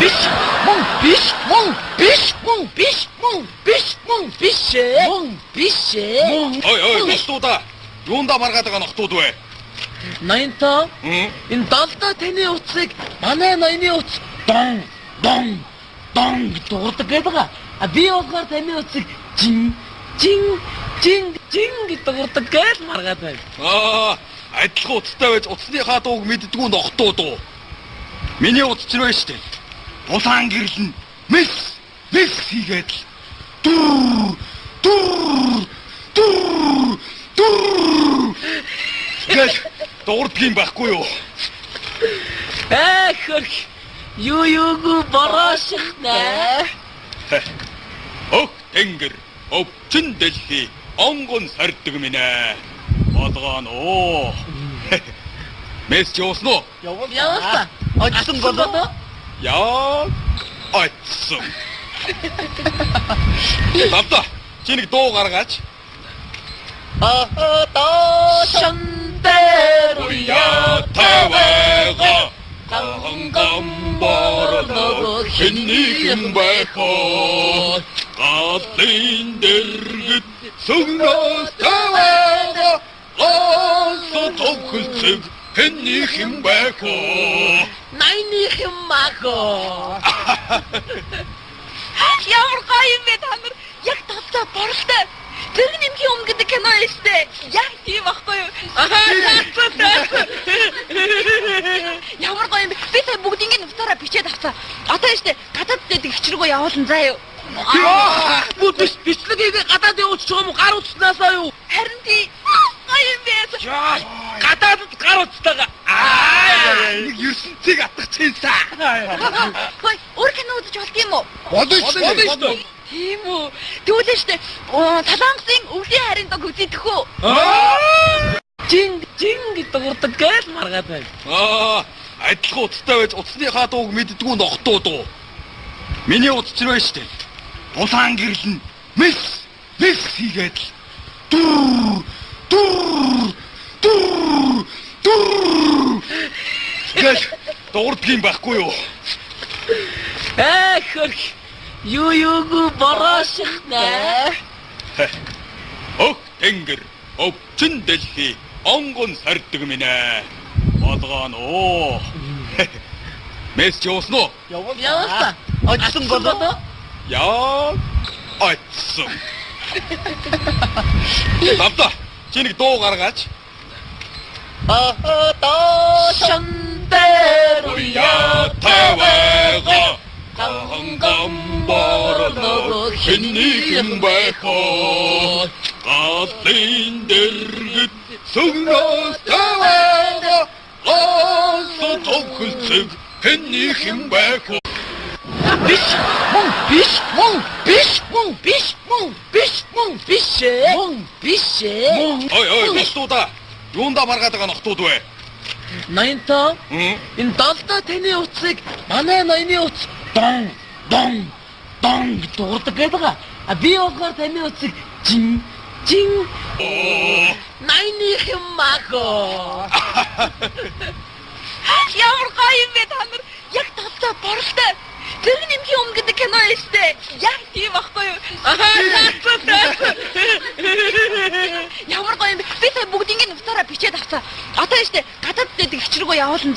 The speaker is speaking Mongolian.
биш мөн биш мөн биш мөн биш мөн биш мөн биш мөн биш ой нохтуудаа юунда маргаад байгаа нохтууд вэ? Ноёнтоо энэ долдоо таны утсыг манай ноёны утас дон гэж дуурдаг гэдэг. А би болохоор таны утсыг жин гэж дуурдаг гэж маргаад байна. Адилхан утастай байж утасныхаа дууг мэддгүү нохтууд уу? Миний утас ч байна штэ. Улаан гэрэл нь мис хийгээд гэл дуурдгийн байхгүй юу? Хөрх юугүй бороошихнаа. Ох тэнгэр өвчин дэлхий онгон сардаг минь. Болгоно. Месч явсан уу? Явсан. Очсон болоо. Яа. Очсон. Тавта. Чи нэг дуу гаргаач. Шандэр уя тавэга хангам борлоо хинний юм байхоо галын дэргэд сүгнөөс тавэга осо тохолцог хинний юм байхоо найны юм махоо. Ямар гоё юм бэ та нар? Яг толгой борлоо. Тэр нэмхийн өмнө гэдэг кино эстэй. Яг тийм байхгүй юу? Ямар гоё юм бэ? Би сая бүгдийг нуцаараа бичээд авцаа. Одоо эстэй гадаад дэдэг хичрэгөө явуулсан заа юу? Бүгд бичлэгийг гадаад явуулчих юм уу? Гар утснасаа юу? Харин тийм гоё юм бэ? Гадаадд гар утстайгаа. Нэг ертөнцийг атгацгаасаа. Хөөе, өөр кино үзэж болд юм уу? Бодож. Тийм үү. Тэгвэл штэ Талангасын өвлийн харин дог үзэх үү? Жин гэж дуурдаг гэж маргаад байна. Адилхан утастай байж утасныхаа дууг мэддгүү нохтууд уу? Миний утас ч байна штэ. Улаан гэрэл нь мис хийгээд гэл дуурдгийн байхгүй юу? Хөрх юугүй бороошихнаа. Ох тэнгэр өвчин дэлхий онгон сардаг минь. Болгоно. Месч явсан уу? Явсан. Очсон болоо. Яа. Очсон. Тавта. Чи нэг дуу гаргаач. Шандэр уя тавэга хангам борлоо хинний юм байхоо галын дэргэд сүгнөөс тавэга осо тохолцог хинний юм байхоо биш мөн биш мөн биш мөн биш мөн биш мөн биш мөн биш ой нохтуудаа юунда маргаад байгаа нохтууд вэ? Ноёнтоо энэ долдоо таны утсыг манай ноёны утас дон гэж дуурдаг гэдэг. А би болохоор таны утсыг жин найны юм махоо. Ямар гоё юм бэ та нар? Яг толгой борлоо. Тэр нэмхийн өмнө гэдэг кино эстэй. Яг тийм байхгүй юу? Ямар гоё юм бэ? Би сая бүгдийг нуцаараа бичээд авцаа. Одоо эстэй гадаад дэдэг хичрэгөө явуулсан.